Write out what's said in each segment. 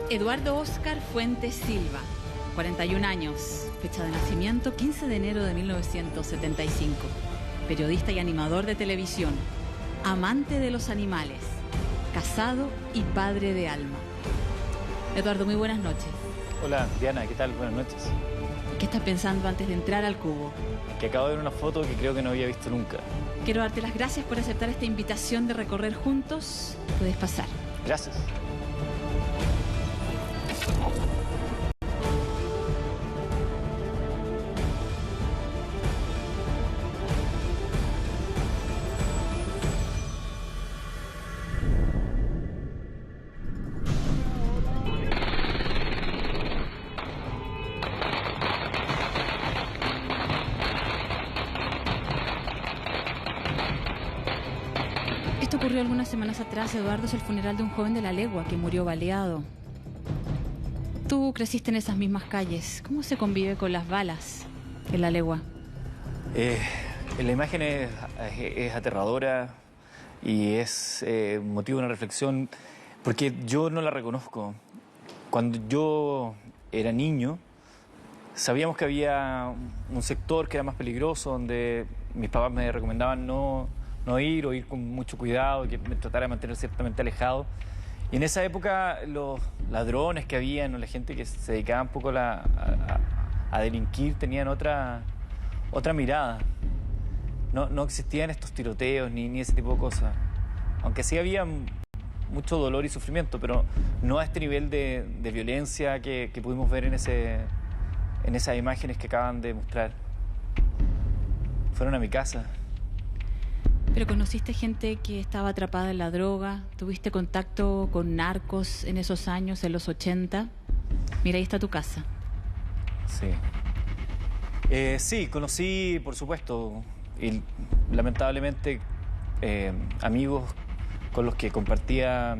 Eduardo Óscar Fuentes Silva, 41 años, fecha de nacimiento 15 de enero de 1975, periodista y animador de televisión, amante de los animales, casado y padre de Alma. Eduardo, muy buenas noches. Hola, Diana, ¿qué tal? Buenas noches. ¿Qué estás pensando antes de entrar al cubo? Que acabo de ver una foto que creo que no había visto nunca. Quiero darte las gracias por aceptar esta invitación de recorrer juntos. Puedes pasar. Gracias. Esto ocurrió algunas semanas atrás, Eduardo, es el funeral de un joven de La Legua que murió baleado. Tú creciste en esas mismas calles. ¿Cómo se convive con las balas en La Legua? La imagen es aterradora y es motivo de una reflexión porque yo no la reconozco. Cuando yo era niño, sabíamos que había un sector que era más peligroso, donde mis papás me recomendaban no ir o ir con mucho cuidado, que me tratara de mantener ciertamente alejado. Y en esa época los ladrones que habían, o la gente que se dedicaba un poco a delinquir, tenían otra mirada. No existían estos tiroteos ni ese tipo de cosas. Aunque sí había mucho dolor y sufrimiento, pero no a este nivel de violencia que pudimos ver en esas imágenes que acaban de mostrar. Fueron a mi casa. ¿Pero conociste gente que estaba atrapada en la droga? ¿Tuviste contacto con narcos en esos años, en los 80? Mira, ahí está tu casa. Sí. Sí, conocí, por supuesto, y lamentablemente amigos con los que compartía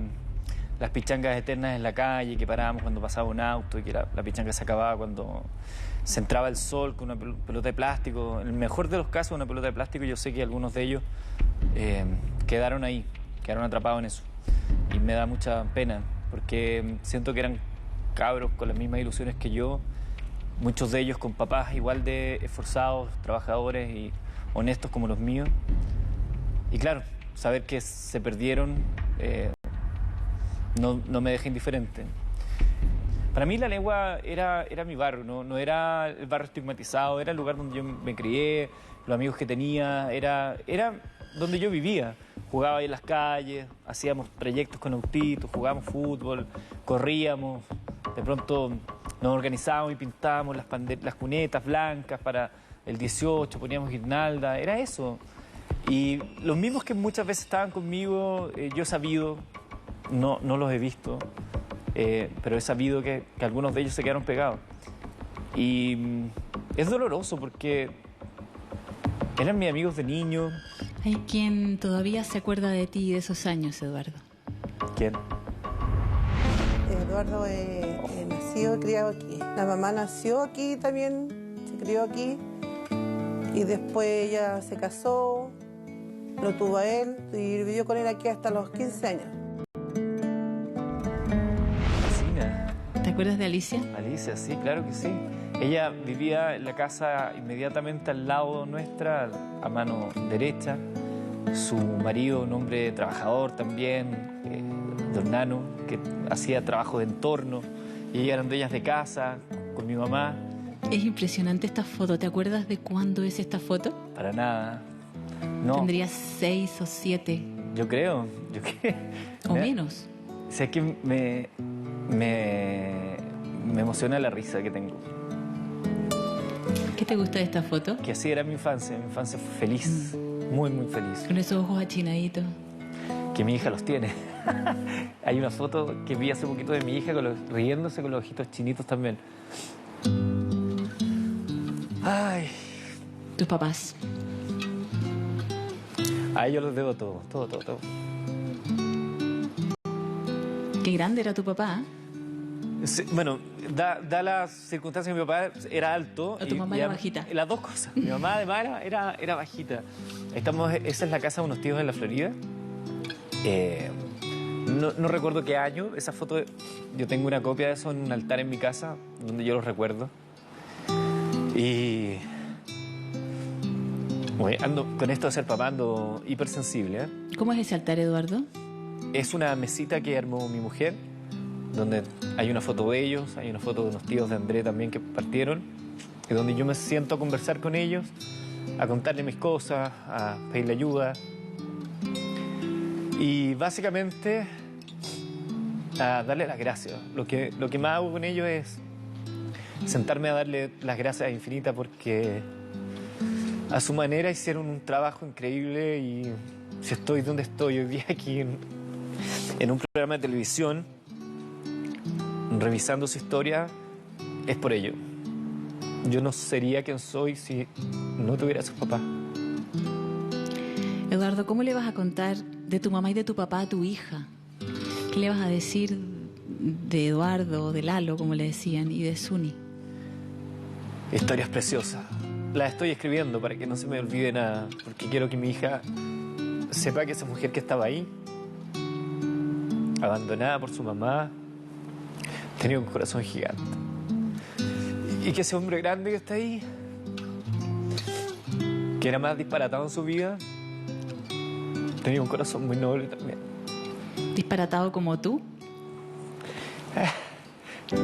las pichangas eternas en la calle, que parábamos cuando pasaba un auto y que la pichanga se acababa cuando se entraba el sol con una pelota de plástico. En el mejor de los casos, una pelota de plástico. Yo sé que algunos de ellos quedaron ahí, quedaron atrapados en eso. Y me da mucha pena, porque siento que eran cabros con las mismas ilusiones que yo, muchos de ellos con papás igual de esforzados, trabajadores y honestos como los míos. Y claro, saber que se perdieron no me deja indiferente. Para mí La Legua era mi barrio, no era el barrio estigmatizado, era el lugar donde yo me crié, los amigos que tenía, era donde yo vivía. Jugaba ahí en las calles, hacíamos trayectos con autitos, jugábamos fútbol, corríamos, de pronto nos organizábamos y pintábamos las cunetas blancas para el 18, poníamos guirnalda, era eso. Y los mismos que muchas veces estaban conmigo, yo he sabido, no los he visto, pero he sabido que algunos de ellos se quedaron pegados. Y es doloroso porque eran mis amigos de niño. Hay quien todavía se acuerda de ti de esos años, Eduardo. ¿Quién? Eduardo nació y criado aquí. La mamá nació aquí también, se crió aquí. Y después ella se casó, lo tuvo a él y vivió con él aquí hasta los 15 años. ¿Te acuerdas de Alicia? Alicia, sí, claro que sí. Ella vivía en la casa inmediatamente al lado nuestra, a mano derecha. Su marido, un hombre trabajador también, don Nano, que hacía trabajo de entorno. Y ellas eran dueñas de casa, con mi mamá. Es impresionante esta foto. ¿Te acuerdas de cuándo es esta foto? Para nada. No. Tendría 6 o 7. Yo creo. O menos. Sé que me emociona la risa que tengo. ¿Qué te gusta de esta foto? Que así era mi infancia feliz, muy, muy feliz. Con esos ojos achinaditos. Que mi hija los tiene. Hay una foto que vi hace poquito de mi hija riéndose con los ojitos chinitos también. Ay. ¿Tus papás? A ellos los debo todo. Qué grande era tu papá, ¿eh? Sí, bueno, da las circunstancias que mi papá era alto. ¿O tu mamá era bajita? Las dos cosas. Mi mamá además era bajita. Esa es la casa de unos tíos en la Florida. No recuerdo qué año. Esa foto, yo tengo una copia de eso en un altar en mi casa, donde yo los recuerdo. Y... Bueno, ando, con esto de ser papá ando hipersensible, ¿eh? ¿Cómo es ese altar, Eduardo? Es una mesita que armó mi mujer, donde hay una foto de ellos, hay una foto de unos tíos de André también que partieron, y donde yo me siento a conversar con ellos, a contarle mis cosas, a pedirle ayuda. Y básicamente a darle las gracias. Lo que más hago con ellos es sentarme a darle las gracias infinitas porque a su manera hicieron un trabajo increíble y si estoy donde estoy hoy día aquí en un programa de televisión revisando su historia es por ello. Yo no sería quien soy si no tuviera a sus papás. Eduardo, ¿cómo le vas a contar de tu mamá y de tu papá a tu hija? ¿Qué le vas a decir de Eduardo, de Lalo, como le decían, y de Suni? Historias preciosas. Las estoy escribiendo para que no se me olvide nada, porque quiero que mi hija sepa que esa mujer que estaba ahí, abandonada por su mamá, tenía un corazón gigante. Y que ese hombre grande que está ahí, que era más disparatado en su vida, tenía un corazón muy noble también. ¿Disparatado como tú?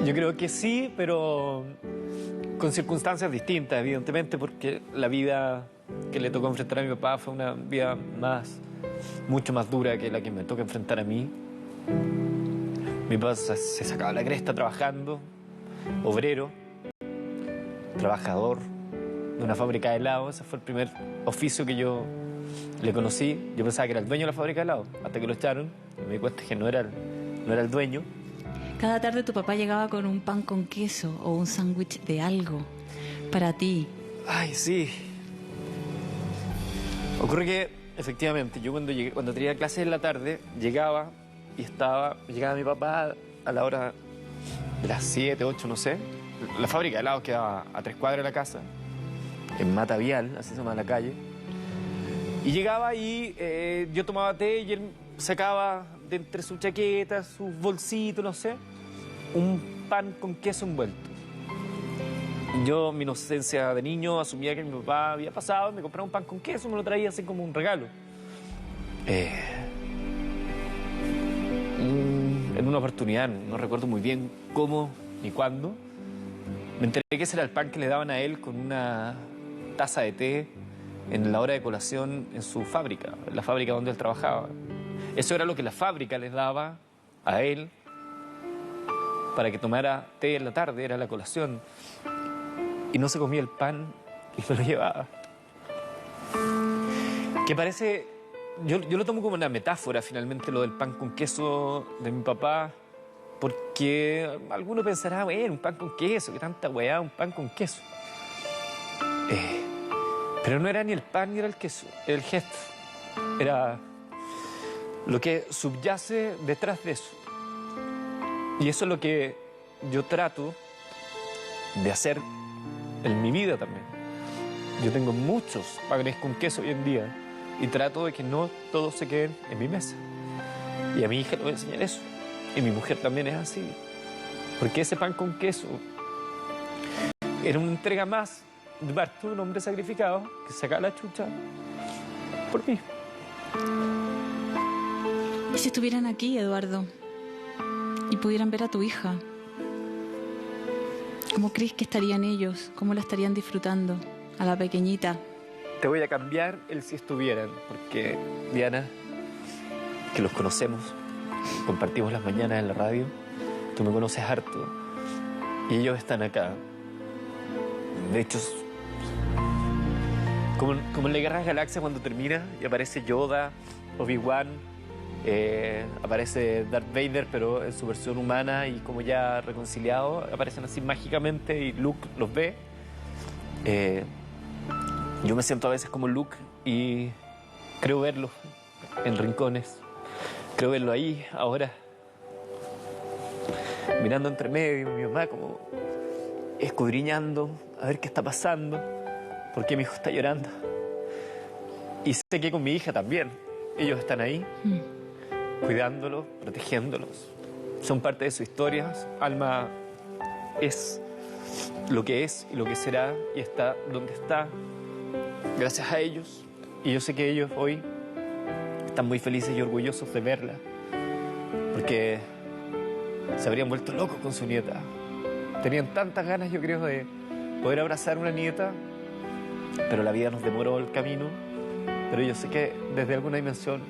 Yo creo que sí, pero con circunstancias distintas, evidentemente, porque la vida que le tocó enfrentar a mi papá fue una vida mucho más dura que la que me toca enfrentar a mí. Mi papá se sacaba la cresta trabajando, obrero, trabajador de una fábrica de helados. Ese fue el primer oficio que yo le conocí. Yo pensaba que era el dueño de la fábrica de helados, hasta que lo echaron y me di cuenta que no era el dueño. Cada tarde tu papá llegaba con un pan con queso o un sándwich de algo para ti. Ay, sí. Ocurre que, efectivamente, yo cuando tenía clases en la tarde, llegaba mi papá a la hora de las 7, 8, no sé. La fábrica de helados quedaba a 3 cuadras de la casa, en Mata Vial, así se llama la calle. Y llegaba y yo tomaba té y él sacaba de entre sus chaquetas, sus bolsitos, no sé, un pan con queso envuelto. Yo, mi inocencia de niño, asumía que mi papá había pasado, me compraba un pan con queso, me lo traía así como un regalo. En una oportunidad, no recuerdo muy bien cómo ni cuándo, me enteré que ese era el pan que le daban a él con una taza de té en la hora de colación en su fábrica, en la fábrica donde él trabajaba. Eso era lo que la fábrica les daba a él para que tomara té en la tarde, era la colación. Y no se comía el pan y se lo llevaba. Que parece... Yo lo tomo como una metáfora, finalmente, lo del pan con queso de mi papá, porque alguno pensará, bueno, un pan con queso, qué tanta weá, un pan con queso. Pero no era ni el pan ni era el queso, era el gesto. Era lo que subyace detrás de eso. Y eso es lo que yo trato de hacer en mi vida también. Yo tengo muchos panes con queso hoy en día y trato de que no todos se queden en mi mesa. Y a mi hija le voy a enseñar eso. Y mi mujer también es así. Porque ese pan con queso era una entrega más de parte de un hombre sacrificado que sacaba la chucha por mí. ¿Y si estuvieran aquí, Eduardo, y pudieran ver a tu hija? ¿Cómo crees que estarían ellos? ¿Cómo la estarían disfrutando? A la pequeñita. Te voy a cambiar el si estuvieran, porque Diana, que los conocemos, compartimos las mañanas en la radio, tú me conoces harto, y ellos están acá. De hecho, como en la Guerra de las Galaxias cuando termina y aparece Yoda, Obi-Wan, aparece Darth Vader, pero en su versión humana y como ya reconciliado, aparecen así mágicamente y Luke los ve. Yo me siento a veces como Luke y creo verlo en rincones, creo verlo ahí, ahora. mirando entre medio, mi mamá como escudriñando a ver qué está pasando, por qué mi hijo está llorando. Y sé que con mi hija también, ellos están ahí, cuidándolos, protegiéndolos. Son parte de su historia. Alma es lo que es y lo que será y está donde está, gracias a ellos. Y yo sé que ellos hoy están muy felices y orgullosos de verla, porque se habrían vuelto locos con su nieta. Tenían tantas ganas, yo creo, de poder abrazar una nieta, pero la vida nos demoró el camino. Pero yo sé que desde alguna dimensión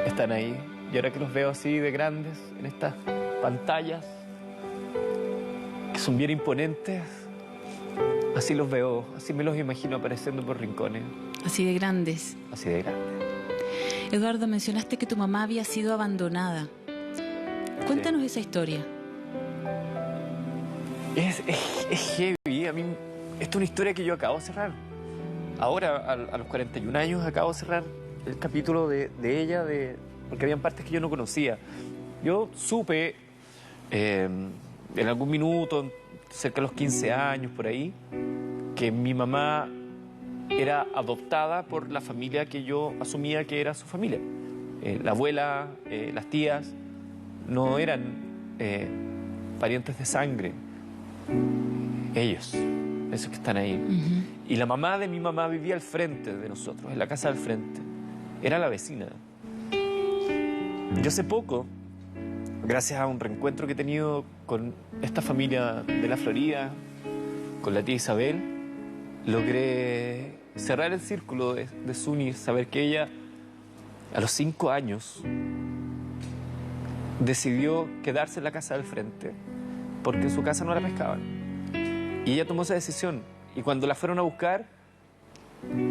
están ahí. Y ahora que los veo así de grandes, en estas pantallas, que son bien imponentes, así los veo, así me los imagino apareciendo por rincones. Así de grandes. Así de grandes. Eduardo, mencionaste que tu mamá había sido abandonada. Cuéntanos esa historia. Es heavy. A mí, esta es una historia que yo acabo de cerrar. Ahora, a los 41 años, acabo de cerrar el capítulo de ella, porque habían partes que yo no conocía. Yo supe en algún minuto, cerca de los 15 años, por ahí, que mi mamá era adoptada por la familia que yo asumía que era su familia. La abuela, las tías, no eran parientes de sangre. Ellos, esos que están ahí. Y la mamá de mi mamá vivía al frente de nosotros, en la casa del frente. Era la vecina. Yo hace poco, gracias a un reencuentro que he tenido con esta familia de la Florida, con la tía Isabel, logré cerrar el círculo de Suni, saber que ella, a los 5 años, decidió quedarse en la casa del frente, porque en su casa no la pescaban. Y ella tomó esa decisión. Y cuando la fueron a buscar,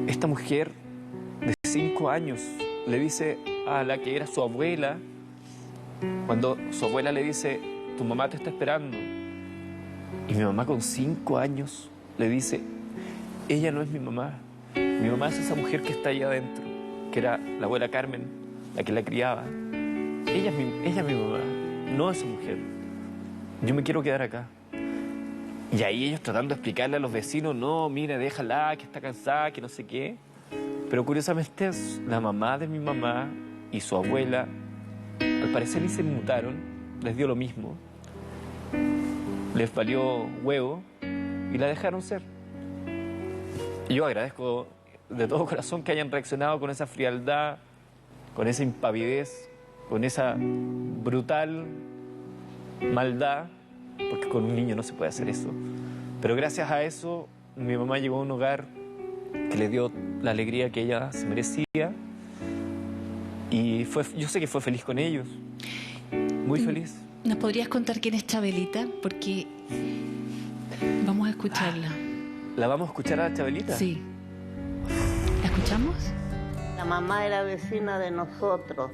esta mujer de 5 años le dice a la que era su abuela, cuando su abuela le dice, tu mamá te está esperando. Y mi mamá con 5 años le dice, ella no es mi mamá es esa mujer que está ahí adentro, que era la abuela Carmen, la que la criaba. Ella es mi mamá, no esa mujer. Yo me quiero quedar acá. Y ahí ellos tratando de explicarle a los vecinos, no, mira, déjala, que está cansada, que no sé qué. Pero curiosamente la mamá de mi mamá y su abuela, al parecer ni se inmutaron, les dio lo mismo. Les valió huevo y la dejaron ser. Y yo agradezco de todo corazón que hayan reaccionado con esa frialdad, con esa impavidez, con esa brutal maldad, porque con un niño no se puede hacer eso. Pero gracias a eso, mi mamá llegó a un hogar que le dio la alegría que ella se merecía. Y yo sé que fue feliz con ellos. Muy feliz. ¿Nos podrías contar quién es Chabelita? Porque vamos a escucharla. ¿La vamos a escuchar a Chabelita? Sí. ¿La escuchamos? La mamá era vecina de nosotros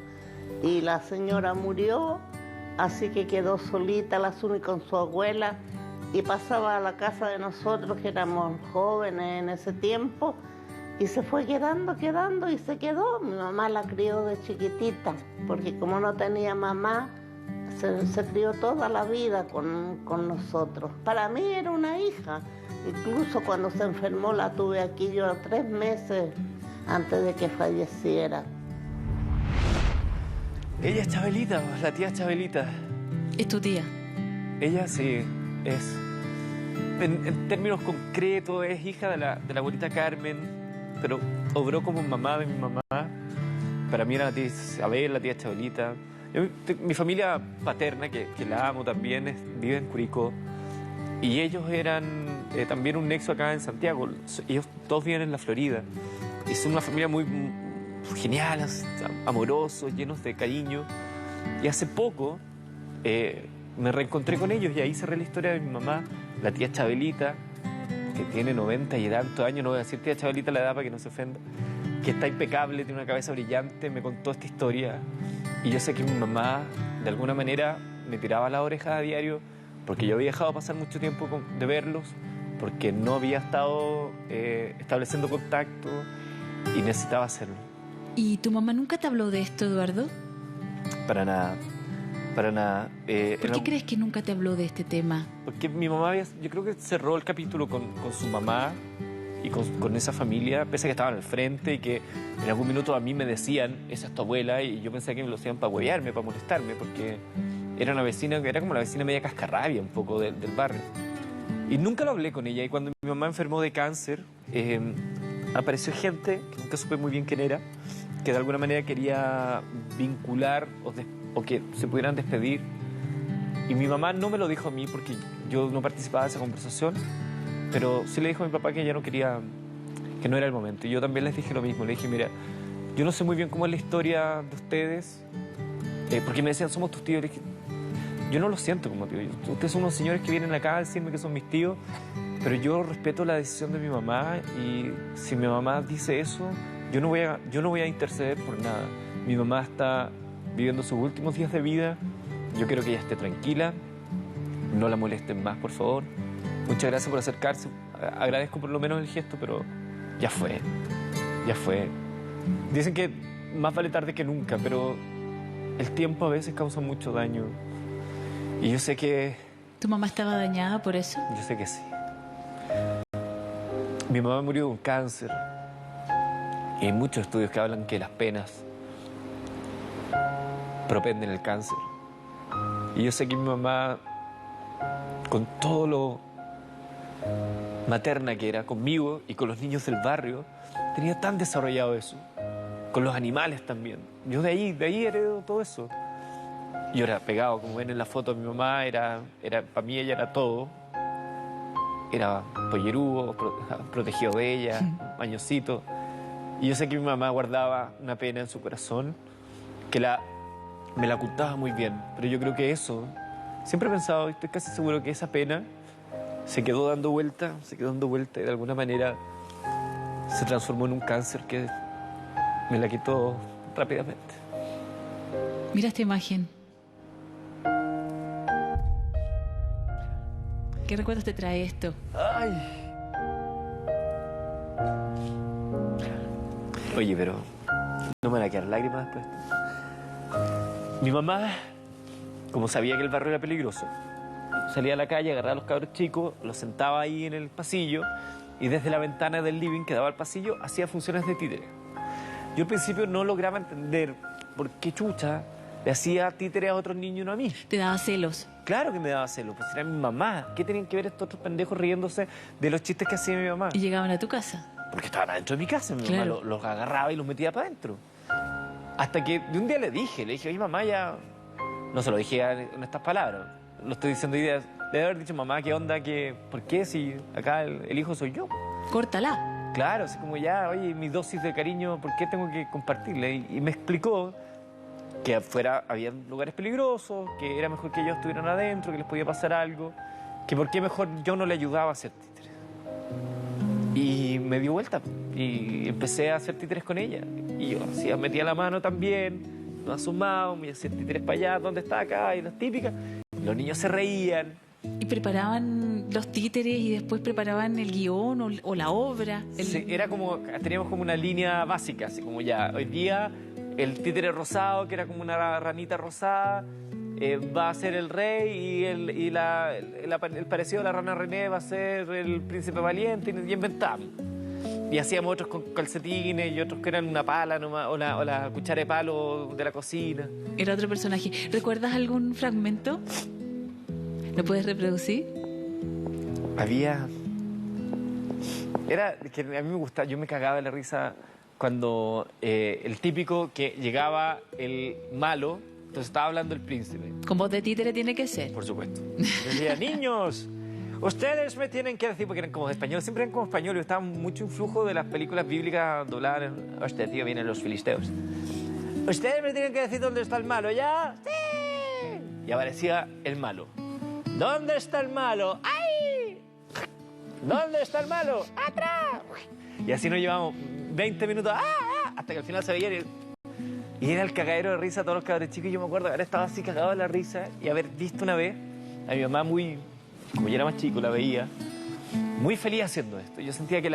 y la señora murió, así que quedó solita la Suni con su abuela y pasaba a la casa de nosotros, que éramos jóvenes en ese tiempo, y se fue quedando y se quedó. Mi mamá la crió de chiquitita, porque como no tenía mamá, se crió toda la vida con nosotros. Para mí era una hija. Incluso cuando se enfermó la tuve aquí yo 3 meses antes de que falleciera. Ella es Chabelita, la tía Chabelita. ¿Es tu tía? Ella sí, es. En términos concretos, es hija de la abuelita Carmen, pero obró como mamá de mi mamá. Para mí era la tía Isabel, la tía Chabelita. Mi familia paterna, que la amo también, vive en Curicó. Y ellos eran también un nexo acá en Santiago. Ellos todos viven en la Florida. Y son una familia muy genial, amorosos, llenos de cariño. Y hace poco me reencontré con ellos y ahí cerré la historia de mi mamá, la tía Chabelita, que tiene 90 y tantos años. No voy a decir tía Chabelita la edad para que no se ofenda. Que está impecable, tiene una cabeza brillante. Me contó esta historia. Y yo sé que mi mamá, de alguna manera, me tiraba la oreja a diario, porque yo había dejado pasar mucho tiempo de verlos, porque no había estado estableciendo contacto y necesitaba hacerlo. ¿Y tu mamá nunca te habló de esto, Eduardo? Para nada. para nada. ¿Por qué crees que nunca te habló de este tema? Porque mi mamá, yo creo que cerró el capítulo con su mamá y con esa familia, pese a que estaban al frente y que en algún minuto a mí me decían, esa es tu abuela, y yo pensé que me lo hacían para huevearme, para molestarme, porque era una vecina que era como la vecina media cascarrabia un poco del barrio. Y nunca lo hablé con ella, y cuando mi mamá enfermó de cáncer, apareció gente, que nunca supe muy bien quién era, que de alguna manera quería vincular o que se pudieran despedir. Y mi mamá no me lo dijo a mí porque yo no participaba de esa conversación, pero sí le dijo a mi papá que ella no quería, que no era el momento. Y yo también les dije lo mismo, le dije, mira, yo no sé muy bien cómo es la historia de ustedes, porque me decían, somos tus tíos. Le dije, yo no lo siento como tío. Ustedes son unos señores que vienen acá a decirme que son mis tíos, pero yo respeto la decisión de mi mamá, y si mi mamá dice eso, yo no voy a interceder por nada. Mi mamá está viviendo sus últimos días de vida. Yo quiero que ella esté tranquila. No la molesten más, por favor. Muchas gracias por acercarse. Agradezco por lo menos el gesto, pero ya fue. Ya fue. Dicen que más vale tarde que nunca, pero el tiempo a veces causa mucho daño. Y yo sé que... ¿Tu mamá estaba dañada por eso? Yo sé que sí. Mi mamá murió de un cáncer. Y hay muchos estudios que hablan que las penas propenden el cáncer. Y yo sé que mi mamá, con todo lo materna que era conmigo y con los niños del barrio, tenía tan desarrollado eso. Con los animales también. Yo de ahí heredo todo eso. Yo era pegado, como ven en la foto de mi mamá, para mí ella era todo. Era pollerudo, protegido de ella, mañosito. Y yo sé que mi mamá guardaba una pena en su corazón que me la ocultaba muy bien. Pero yo creo que eso, siempre he pensado, estoy casi seguro que esa pena se quedó dando vuelta y de alguna manera se transformó en un cáncer que me la quitó rápidamente. Mira esta imagen. ¿Qué recuerdos te trae esto? ¡Ay! Oye, pero no me van a quedar lágrimas después. Mi mamá, como sabía que el barrio era peligroso, salía a la calle, agarraba a los cabros chicos, los sentaba ahí en el pasillo y desde la ventana del living que daba al pasillo hacía funciones de títere. Yo al principio no lograba entender por qué chucha le hacía títere a otros niños y no a mí. ¿Te daba celos? Claro que me daba celos, pues era mi mamá. ¿Qué tenían que ver estos otros pendejos riéndose de los chistes que hacía mi mamá? ¿Y llegaban a tu casa? Porque estaban adentro de mi casa, mi Claro. mamá los agarraba y los metía para adentro. Hasta que de un día le dije, oye mamá, ya... No se lo dije en estas palabras, lo estoy diciendo hoy día. Debe haber dicho, mamá, ¿qué onda? ¿Por qué si acá el hijo soy yo? Córtala. Claro, así como ya, oye, mi dosis de cariño, ¿por qué tengo que compartirla? Y me explicó que afuera había lugares peligrosos, que era mejor que ellos estuvieran adentro, que les podía pasar algo, que por qué mejor yo no le ayudaba a hacer títeres. Y me dio vuelta y empecé a hacer títeres con ella. Y yo metía la mano también, nos asomaba, me hacía títeres para allá, ¿dónde está acá? Y las típicas. Los niños se reían. ¿Y preparaban los títeres y después preparaban el guión o la obra? Sí, era como, teníamos como una línea básica, así como ya, hoy día el títere rosado, que era como una ranita rosada, va a ser el rey y el parecido a la rana René va a ser el príncipe valiente, y inventamos. Y hacíamos otros con calcetines y otros que eran una pala nomás, o la cuchara de palo de la cocina. Era otro personaje. ¿Recuerdas algún fragmento? ¿Lo puedes reproducir? Era que a mí me gustaba, yo me cagaba de la risa cuando el típico que llegaba el malo, entonces estaba hablando el príncipe. Con voz de títere tiene que ser. Por supuesto. Decía, niños, ustedes me tienen que decir, porque eran como de español, siempre eran como español, y estaba mucho influjo de las películas bíblicas dobladas. Hostia, tío, vienen los filisteos. Ustedes me tienen que decir dónde está el malo, ¿ya? ¡Sí! Y aparecía el malo. ¿Dónde está el malo? ¡Ay! ¿Dónde está el malo? ¡Atrás! Y así nos llevamos 20 minutos, hasta que al final se veía y era el cagadero de risa a todos los cabros chicos. Y yo me acuerdo haber estado así cagado de la risa y haber visto una vez a mi mamá como yo era más chico, la veía muy feliz haciendo esto. Yo sentía que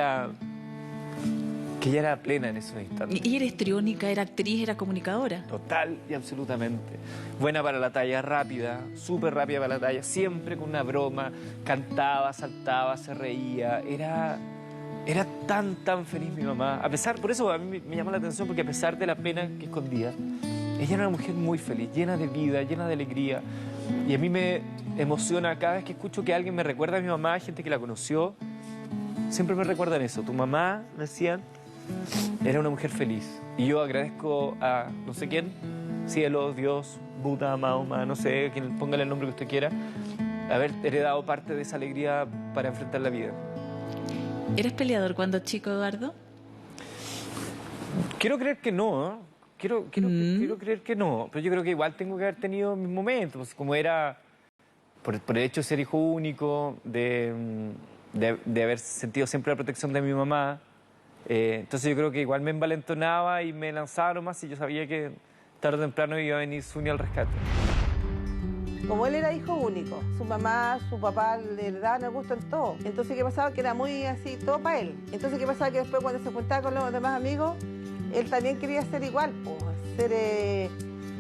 que ella era plena en esos instantes. Y era histriónica, era actriz, era comunicadora. Total y absolutamente. Buena para la talla, rápida, súper rápida para la talla, siempre con una broma, cantaba, saltaba, se reía. Era tan feliz mi mamá. A pesar, por eso a mí me llamó la atención, porque a pesar de la pena que escondía, ella era una mujer muy feliz, llena de vida, llena de alegría. Y a mí me emociona cada vez que escucho que alguien me recuerda a mi mamá, gente que la conoció. Siempre me recuerdan eso. Tu mamá, me decían, era una mujer feliz. Y yo agradezco a no sé quién, cielo, Dios, Buda, Mahoma, no sé, quien póngale el nombre que usted quiera, haber heredado parte de esa alegría para enfrentar la vida. ¿Eres peleador cuando chico, Eduardo? Quiero creer que no, ¿eh? Quiero creer que no, pero yo creo que igual tengo que haber tenido mis momentos, pues, como era, por el hecho de ser hijo único, de haber sentido siempre la protección de mi mamá. Entonces yo creo que igual me envalentonaba y me lanzaba nomás, y yo sabía que tarde o temprano iba a venir Zuni al rescate. Como él era hijo único, su mamá, su papá le daban el gusto en todo. Entonces, ¿qué pasaba? Que era muy así, todo para él. Entonces, ¿qué pasaba? Que después cuando se juntaba con los demás amigos, él también quería ser igual, pues, ser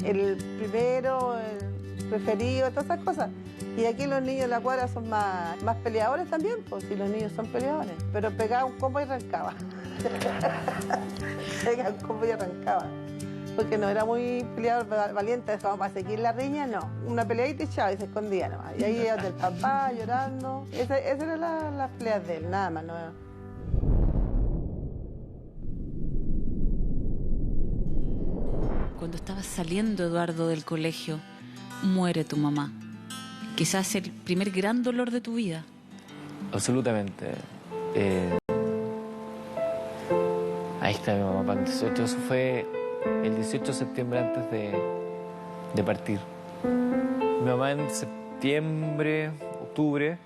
el primero, el preferido, todas esas cosas. Y aquí los niños de la cuadra son más peleadores también, pues, si los niños son peleadores. Pero pegaba un combo y arrancaba. Pegaba un combo y arrancaba. Porque no era muy peleador, valiente, como para seguir la riña, no. Una peleadita y chao, y se escondía nomás. Y ahí iba del papá llorando. Esas eran las peleas de él, nada más. No. Cuando estabas saliendo, Eduardo, del colegio, muere tu mamá. Quizás el primer gran dolor de tu vida. Absolutamente. Ahí está mi mamá, para el 18. Eso fue el 18 de septiembre antes de partir. Mi mamá en septiembre, octubre,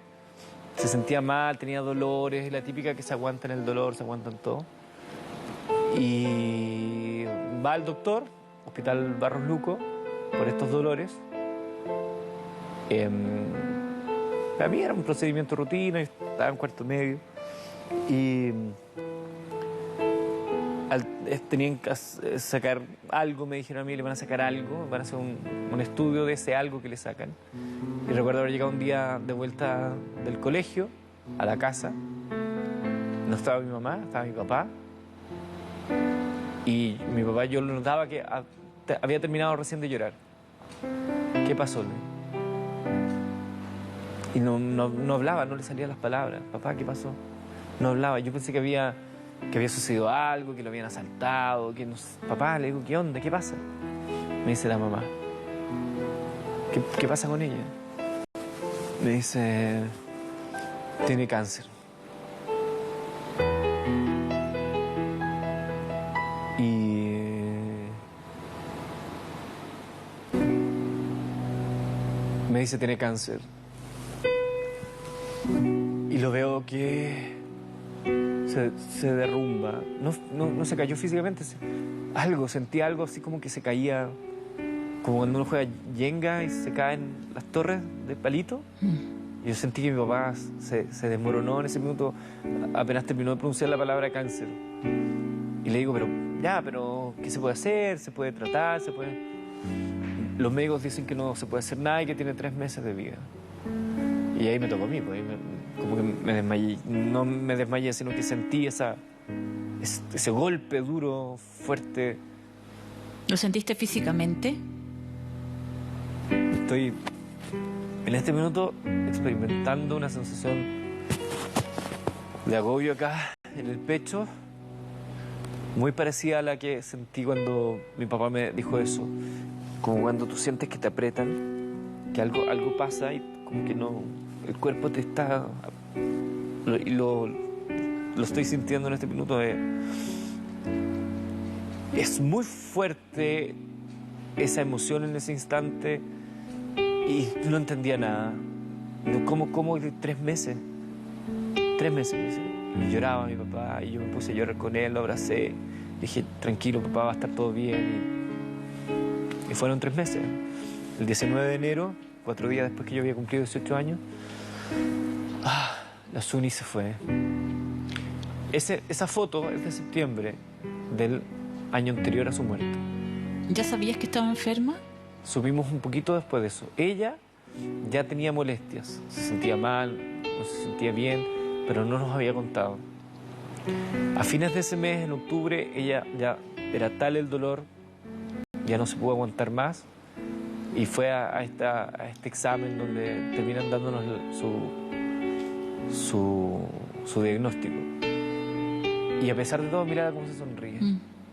se sentía mal, tenía dolores, la típica que se aguanta en el dolor, se aguantan todo. Y va al doctor, Hospital Barros Luco, por estos dolores. Para mí era un procedimiento de rutina, estaba en cuarto medio. Y tenían que sacar algo, me dijeron a mí, le van a sacar algo, van a hacer un estudio de ese algo que le sacan. Y recuerdo haber llegado un día de vuelta del colegio a la casa. No estaba mi mamá, estaba mi papá. Y mi papá, yo lo notaba que había terminado recién de llorar. ¿Qué pasó? Y no hablaba, no le salían las palabras. Papá, ¿qué pasó? No hablaba. Yo pensé que había sucedido algo, que lo habían asaltado, que no... Papá, le digo, ¿qué onda? ¿Qué pasa? Me dice la mamá. ¿Qué pasa con ella? Me dice, tiene cáncer. Y me dice, tiene cáncer. Y lo veo que se derrumba. No se cayó físicamente. Sentí algo así como que se caía, como cuando uno juega Jenga y se caen las torres de palito. Y yo sentí que mi papá se desmoronó en ese minuto, apenas terminó de pronunciar la palabra cáncer. Y le digo, pero ¿qué se puede hacer? ¿Se puede tratar? Los médicos dicen que no se puede hacer nada y que tiene 3 meses de vida. Y ahí me tocó a mí, pues, como que me desmayé. No me desmayé, sino que sentí ese golpe duro, fuerte. ¿Lo sentiste físicamente? Estoy en este minuto experimentando una sensación de agobio acá en el pecho, muy parecida a la que sentí cuando mi papá me dijo eso. Como cuando tú sientes que te apretan, que algo pasa y como que no, el cuerpo te está... Y lo estoy sintiendo en este minuto. Es muy fuerte esa emoción en ese instante y no entendía nada. ¿Cómo 3 meses? 3 meses, me dice. Y lloraba mi papá y yo me puse a llorar con él, lo abracé. Dije, tranquilo, papá, va a estar todo bien. Y fueron 3 meses. El 19 de enero, 4 días después que yo había cumplido 18 años, la Zuni se fue. Esa foto es de septiembre del año anterior a su muerte. ¿Ya sabías que estaba enferma? Supimos un poquito después de eso. Ella ya tenía molestias, se sentía mal, no se sentía bien, pero no nos había contado. A fines de ese mes, en octubre, ella ya era tal el dolor, ya no se pudo aguantar más y fue a este examen donde terminan dándonos su diagnóstico. Y a pesar de todo, miraba cómo se sonríe.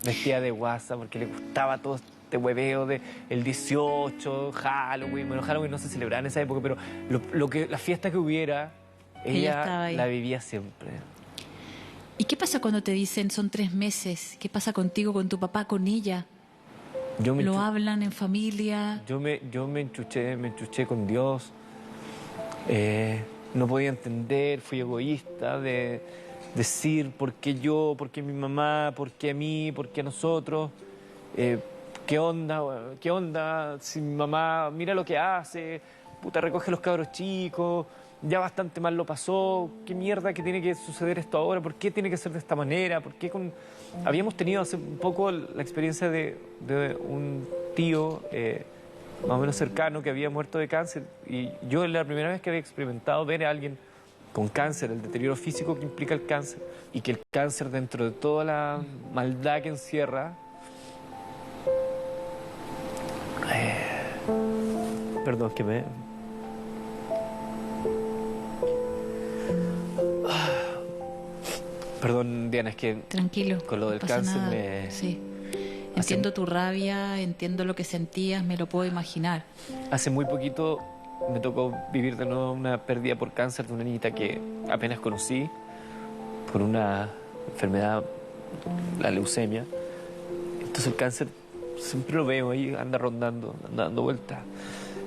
Vestía de guasa porque le gustaba todo este hueveo de el 18, Halloween. Bueno, Halloween no se celebraba en esa época, pero la fiesta que hubiera, ella la vivía siempre. ¿Y qué pasa cuando te dicen son 3 meses? ¿Qué pasa contigo, con tu papá, con ella? ¿Lo hablan en familia? Yo me enchuché con Dios. No podía entender, fui egoísta de decir por qué yo, por qué mi mamá, por qué a mí, por qué a nosotros. ¿Qué onda si mi mamá mira lo que hace? Puta, recoge los cabros chicos, ya bastante mal lo pasó. ¿Qué mierda que tiene que suceder esto ahora? ¿Por qué tiene que ser de esta manera? ¿Por qué Habíamos tenido hace un poco la experiencia de un tío más o menos cercano que había muerto de cáncer y yo era la primera vez que había experimentado ver a alguien con cáncer, el deterioro físico que implica el cáncer y que el cáncer dentro de toda la maldad que encierra perdón, que me... Perdón, Diana, es que... Tranquilo. Con lo del cáncer me... Sí. Entiendo tu rabia, entiendo lo que sentías, me lo puedo imaginar. Hace muy poquito me tocó vivir de nuevo una pérdida por cáncer de una niñita que apenas conocí por una enfermedad, la leucemia. Entonces el cáncer siempre lo veo ahí, anda rondando, anda dando vueltas.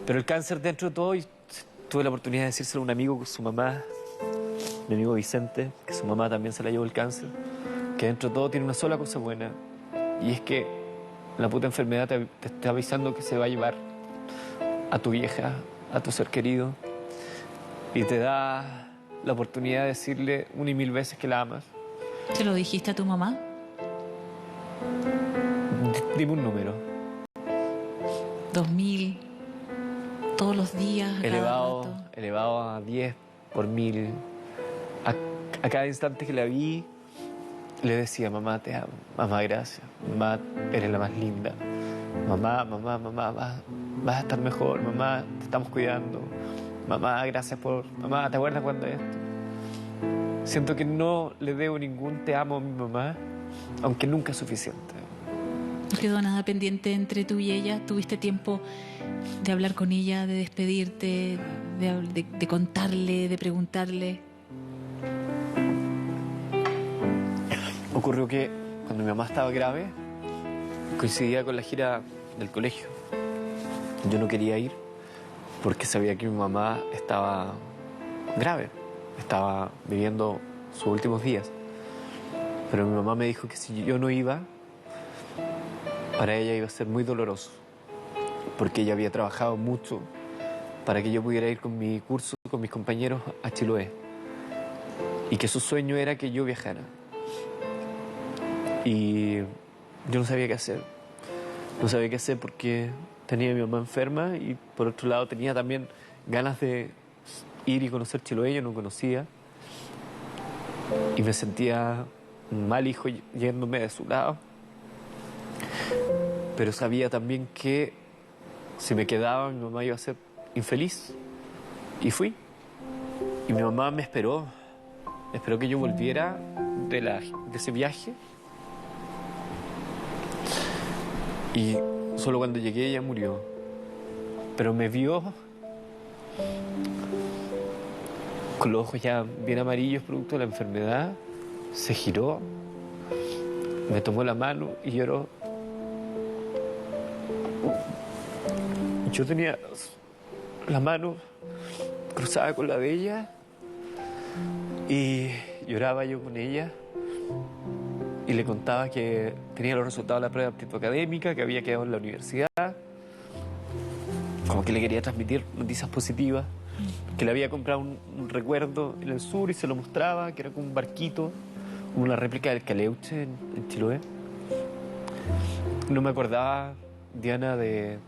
Pero el cáncer dentro de todo, y tuve la oportunidad de decírselo a un amigo con su mamá, mi amigo Vicente, que su mamá también se la llevó el cáncer, que dentro de todo tiene una sola cosa buena, y es que la puta enfermedad te está avisando que se va a llevar a tu vieja, a tu ser querido, y te da la oportunidad de decirle 1 y 1000 veces que la amas. ¿Se lo dijiste a tu mamá? Dime un número. 2000, todos los días, elevado a 10 por 1000. A cada instante que la vi, le decía, mamá, te amo, mamá, gracias, mamá, eres la más linda, mamá, vas a estar mejor, mamá, te estamos cuidando, mamá, gracias por, mamá, ¿te acuerdas cuando esto? Siento que no le debo ningún te amo a mi mamá, aunque nunca es suficiente. No quedó nada pendiente entre tú y ella. ¿Tuviste tiempo de hablar con ella, de despedirte, de contarle, de preguntarle? Ocurrió que cuando mi mamá estaba grave, coincidía con la gira del colegio. Yo no quería ir porque sabía que mi mamá estaba grave, estaba viviendo sus últimos días. Pero mi mamá me dijo que si yo no iba, para ella iba a ser muy doloroso, porque ella había trabajado mucho para que yo pudiera ir con mi curso, con mis compañeros a Chiloé, y que su sueño era que yo viajara. Y yo no sabía qué hacer. No sabía qué hacer porque tenía a mi mamá enferma y por otro lado tenía también ganas de ir y conocer Chiloé, yo no conocía. Y me sentía un mal hijo yéndome de su lado. Pero sabía también que si me quedaba mi mamá iba a ser infeliz. Y fui. Y mi mamá me esperó que yo volviera de ese viaje. Y solo cuando llegué ella murió. Pero me vio con los ojos ya bien amarillos producto de la enfermedad. Se giró, me tomó la mano y lloró. Yo tenía la mano cruzada con la de ella y lloraba yo con ella. Y le contaba que tenía los resultados de la prueba de aptitud académica, que había quedado en la universidad, como que le quería transmitir noticias positivas, que le había comprado un recuerdo en el sur y se lo mostraba, que era como un barquito una réplica del Caleuche en Chiloé. No me acordaba, Diana, de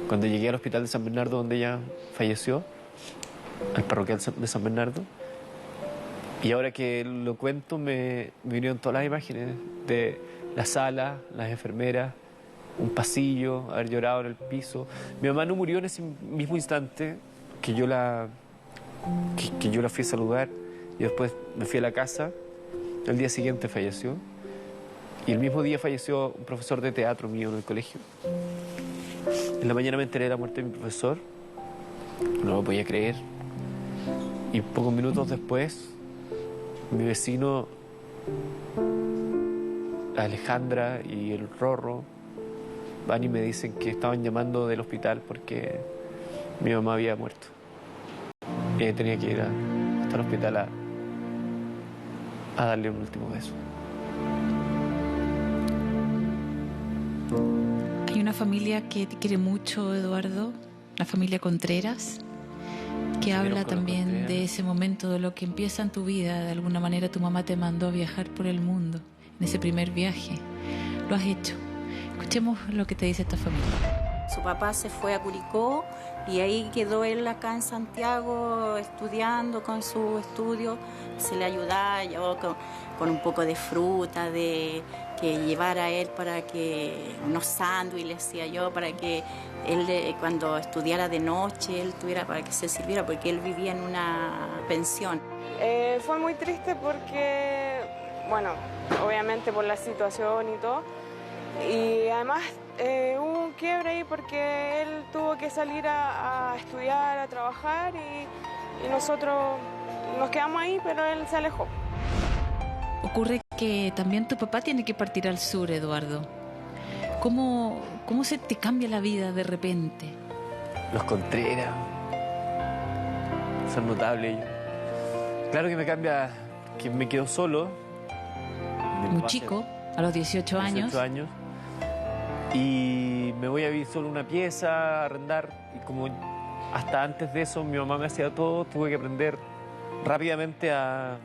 cuando llegué al hospital de San Bernardo, donde ella falleció, al parroquial de San Bernardo. Y ahora que lo cuento, me vinieron todas las imágenes de la sala, las enfermeras, un pasillo, haber llorado en el piso. Mi mamá no murió en ese mismo instante que yo la fui a saludar, y después me fui a la casa. El día siguiente falleció, y el mismo día falleció un profesor de teatro mío en el colegio. En la mañana me enteré de la muerte de mi profesor, no lo podía creer, y pocos minutos después mi vecino Alejandra y el Rorro van y me dicen que estaban llamando del hospital porque mi mamá había muerto. Y ella tenía que ir hasta el hospital a darle un último beso. Hay una familia que te quiere mucho, Eduardo, la familia Contreras, que habla también de ese momento, de lo que empieza en tu vida. De alguna manera tu mamá te mandó a viajar por el mundo, en ese primer viaje. Lo has hecho. Escuchemos lo que te dice esta familia. Su papá se fue a Curicó y ahí quedó él acá en Santiago estudiando con su estudio. Se le ayudaba yo con un poco de fruta, de que llevara a él para que unos sándwiches, decía yo, para que él cuando estudiara de noche, él tuviera para que se sirviera, porque él vivía en una pensión. Fue muy triste porque, bueno, obviamente por la situación y todo, y además hubo un quiebre ahí porque él tuvo que salir a estudiar, a trabajar, y nosotros nos quedamos ahí, pero él se alejó. Ocurre que también tu papá tiene que partir al sur, Eduardo. ¿Cómo se te cambia la vida de repente? Los Contreras son notables. Claro que me cambia, que me quedo solo. Muy chico, a los 18 años. Y me voy a vivir solo en una pieza, a arrendar. Y como hasta antes de eso mi mamá me hacía todo, tuve que aprender rápidamente a...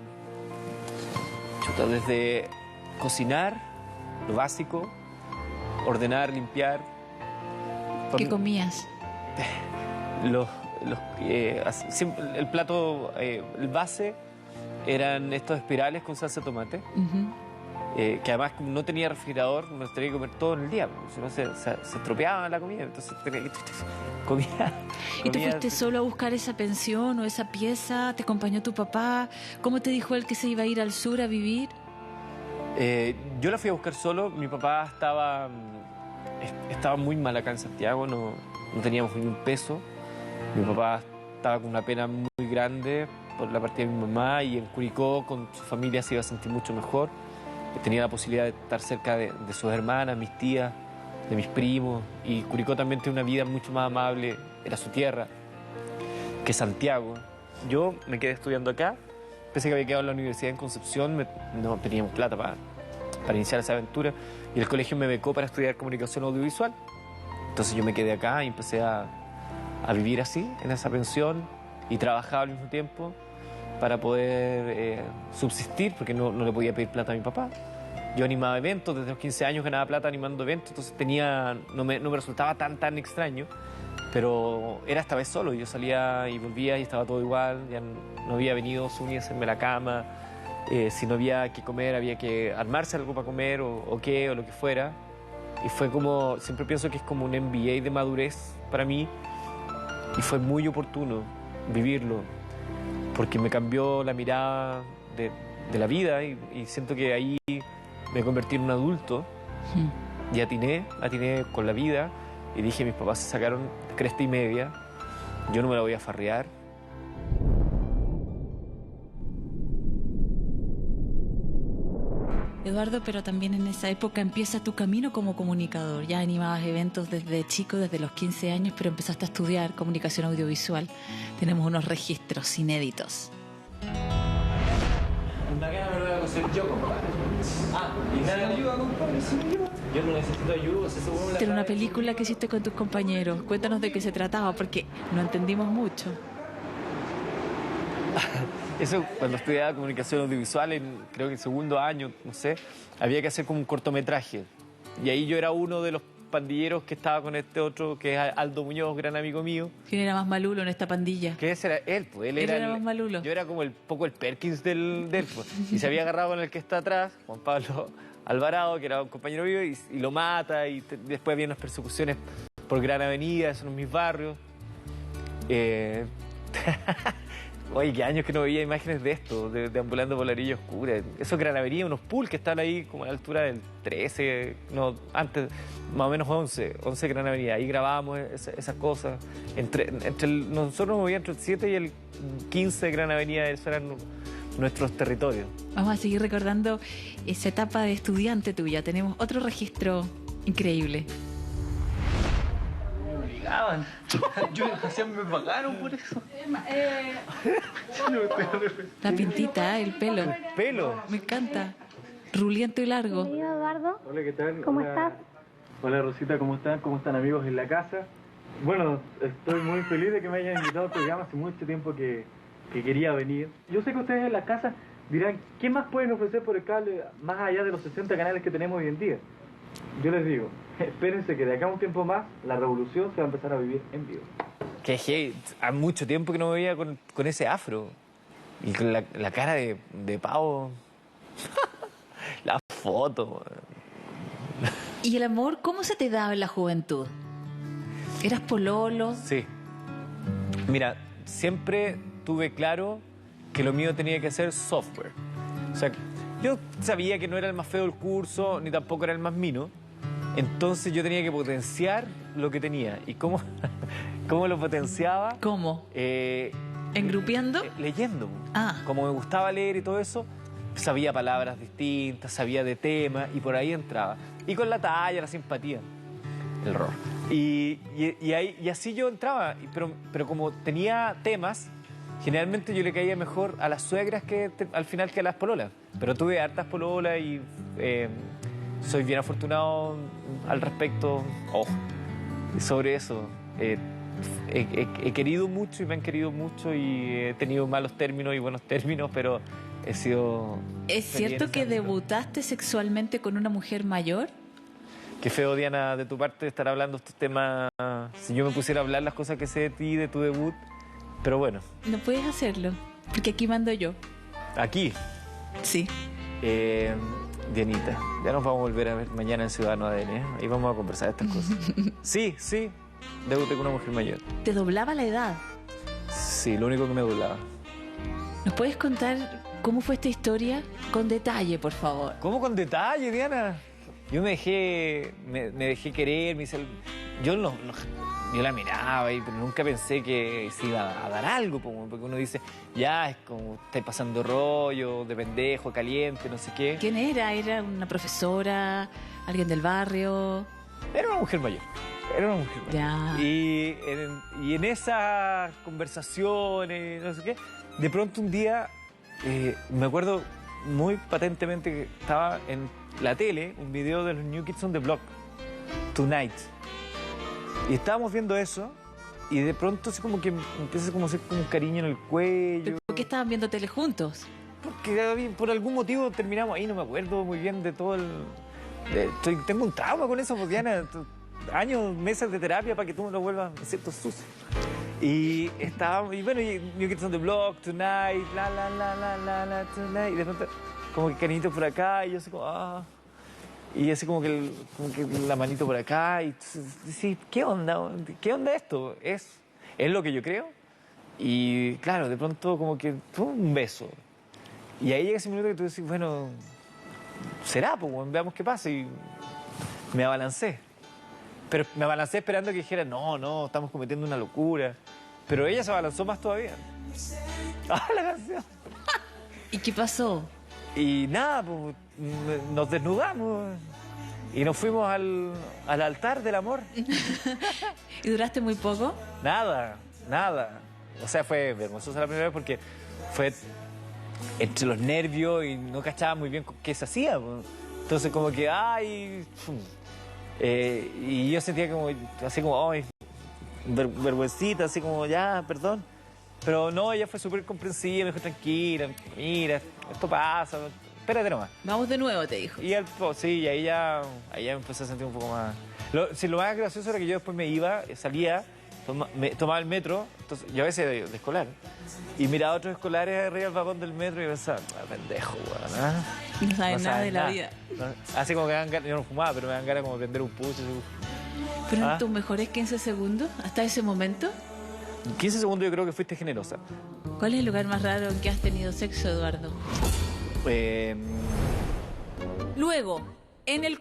desde cocinar, lo básico, ordenar, limpiar. ¿Qué comías? El plato, el base, eran estos espirales con salsa de tomate. Que además, como no tenía refrigerador, me tenía que comer todo en el día, si no se estropeaba la comida, entonces tenía que comía. ¿Y tú fuiste solo a buscar esa pensión o esa pieza? ¿Te acompañó tu papá? ¿Cómo te dijo él que se iba a ir al sur a vivir? Yo la fui a buscar solo. Mi papá estaba muy mal acá en Santiago, no teníamos ni un peso. Mi papá estaba con una pena muy grande por la partida de mi mamá, y en Curicó con su familia se iba a sentir mucho mejor. Tenía la posibilidad de estar cerca de sus hermanas, mis tías, de mis primos, y Curicó también tiene una vida mucho más amable, era su tierra, que Santiago. Yo me quedé estudiando acá, pese a que había quedado en la universidad en Concepción, no teníamos plata para iniciar esa aventura, y el colegio me becó para estudiar comunicación audiovisual. Entonces yo me quedé acá y empecé a vivir así, en esa pensión, y trabajaba al mismo tiempo para poder subsistir, porque no le podía pedir plata a mi papá. Yo animaba eventos, desde los 15 años ganaba plata animando eventos, entonces no me resultaba tan extraño, pero era esta vez solo. Yo salía y volvía y estaba todo igual, ya no había venido Zuni a hacerme la cama, si no había que comer había que armarse algo para comer o lo que fuera. Y fue como, siempre pienso que es como un MBA de madurez para mí, y fue muy oportuno vivirlo, porque me cambió la mirada de la vida, y siento que ahí me convertí en un adulto. Y atiné con la vida, y dije, mis papás se sacaron cresta y media, yo no me la voy a farrear. Eduardo, pero también en esa época empieza tu camino como comunicador. Ya animabas eventos desde chico, desde los 15 años, pero empezaste a estudiar comunicación audiovisual. Tenemos unos registros inéditos. Una gana me lo voy a coser yo, compadre. ¿Y nadie me ayuda, compadre? Yo no necesito ayuda. Esta era una película que hiciste con tus compañeros. Cuéntanos de qué se trataba, porque no entendimos mucho. Eso, cuando estudiaba comunicación audiovisual, creo que el segundo año, no sé, había que hacer como un cortometraje. Y ahí yo era uno de los pandilleros que estaba con este otro, que es Aldo Muñoz, gran amigo mío. ¿Quién era más malulo en esta pandilla? Que ese era él, pues. Él era más malulo. Yo era como poco el Perkins del pues. Y se había agarrado con el que está atrás, Juan Pablo Alvarado, que era un compañero mío, y lo mata. Y después había unas persecuciones por Gran Avenida, eso en mis barrios. Oye, qué años que no veía imágenes de esto, de ambulando por la orilla oscura. Eso Gran Avenida, unos pools que están ahí como a la altura del 13, no, antes, más o menos 11 Gran Avenida. Ahí grabábamos esas cosas. Nosotros nos movíamos entre el 7 y el 15 de Gran Avenida, esos eran nuestros territorios. Vamos a seguir recordando esa etapa de estudiante tuya. Tenemos otro registro increíble. Me pagaron por eso. La pintita, el pelo. El pelo. Me encanta. Ruliento y largo. Bienvenido, Eduardo. Hola, ¿qué tal? ¿Cómo Hola. estás? Hola, Rosita, ¿cómo están? ¿Cómo están, amigos en la casa? Bueno, estoy muy feliz de que me hayan invitado al programa. Hace mucho tiempo que quería venir. Yo sé que ustedes en la casa dirán, ¿qué más pueden ofrecer por el cable más allá de los 60 canales que tenemos hoy en día? Yo les digo, espérense que de acá a un tiempo más la revolución se va a empezar a vivir en vivo. Que hate. Hace mucho tiempo que no me veía con ese afro. Y con la cara de pavo. La foto. ¿Y el amor cómo se te daba en la juventud? ¿Eras pololo? Sí. Mira, siempre tuve claro que lo mío tenía que ser software. O sea, yo sabía que no era el más feo del curso, ni tampoco era el más mino. Entonces yo tenía que potenciar lo que tenía. ¿Y cómo lo potenciaba? ¿Cómo? ¿Engrupiendo? Leyendo. Ah. Como me gustaba leer y todo eso, sabía palabras distintas, sabía de temas y por ahí entraba. Y con la talla, la simpatía, el rol. Y así yo entraba, pero como tenía temas, generalmente yo le caía mejor a las suegras al final que a las pololas. Pero tuve hartas pololas y soy bien afortunado al respecto. Y sobre eso, he querido mucho y me han querido mucho y he tenido malos términos y buenos términos, pero he sido... ¿Es cierto que debutaste sexualmente con una mujer mayor? Qué feo, Diana, de tu parte estar hablando estos temas. Si yo me pusiera a hablar las cosas que sé de ti, de tu debut, pero bueno. No puedes hacerlo, porque aquí mando yo. Aquí. Sí. Dianita, ya nos vamos a volver a ver mañana en Ciudadano ADN, ¿eh? Ahí vamos a conversar de estas cosas. Sí, debuté con una mujer mayor. ¿Te doblaba la edad? Sí, lo único que me doblaba. ¿Nos puedes contar cómo fue esta historia? Con detalle, por favor. ¿Cómo con detalle, Diana? Yo me dejé querer, yo la miraba, pero nunca pensé que se iba a dar algo, porque uno dice, ya, es como, estáis pasando rollo, de pendejo, caliente, no sé qué. ¿Quién era? ¿Era una profesora? ¿Alguien del barrio? Era una mujer mayor. Ya. Y en esas conversaciones, no sé qué, de pronto un día, me acuerdo muy patentemente que estaba en la tele un video de los New Kids on the Block, Tonight. Y estábamos viendo eso y de pronto así como que empieza como a hacer como un cariño en el cuello. ¿Por qué estaban viendo tele juntos? Porque por algún motivo terminamos ahí, no me acuerdo muy bien de todo tengo un trauma con eso, pues, Diana. Años, meses de terapia para que tú no lo vuelvas a hacer sucio. Y estábamos, y bueno, y New Kids on the Block, Tonight, la, Tonight. Y de pronto como que cariñito por acá y yo así como, y así como que la manito por acá y sí, ¿qué onda esto? ¿Es lo que yo creo? Y claro, de pronto como que fue un beso. Y ahí llega ese minuto que tú decís, bueno, será, pues veamos qué pasa. Y me abalancé. Pero me abalancé esperando que dijera, no, estamos cometiendo una locura. Pero ella se abalanzó más todavía. La canción. ¿Y qué pasó? Y nada, pues, nos desnudamos y nos fuimos al altar del amor. ¿Y duraste muy poco? Nada. O sea, fue vergonzosa la primera vez porque fue entre los nervios y no cachaba muy bien qué se hacía. Pues. Entonces como que, y yo sentía como, así como, vergüencita, así como, ya, perdón. Pero no, ella fue súper comprensiva, me dijo, tranquila, mira, esto pasa, espérate nomás. Vamos de nuevo, te dijo. Y sí, y ahí ya me empecé a sentir un poco más... Lo más gracioso era que yo después me iba, salía, tomaba el metro, entonces, yo a veces de escolar, y miraba a otros escolares arriba del vagón del metro y pensaba, pendejo, weón, ¿eh? No saben nada de la nada. vida. Así como que me dan ganas, yo no fumaba, pero me dan ganas como de prender un pucho. ¿Fueron tus mejores 15 segundos hasta ese momento? 15 segundos yo creo que fuiste generosa. ¿Cuál es el lugar más raro en que has tenido sexo, Eduardo? Luego, en el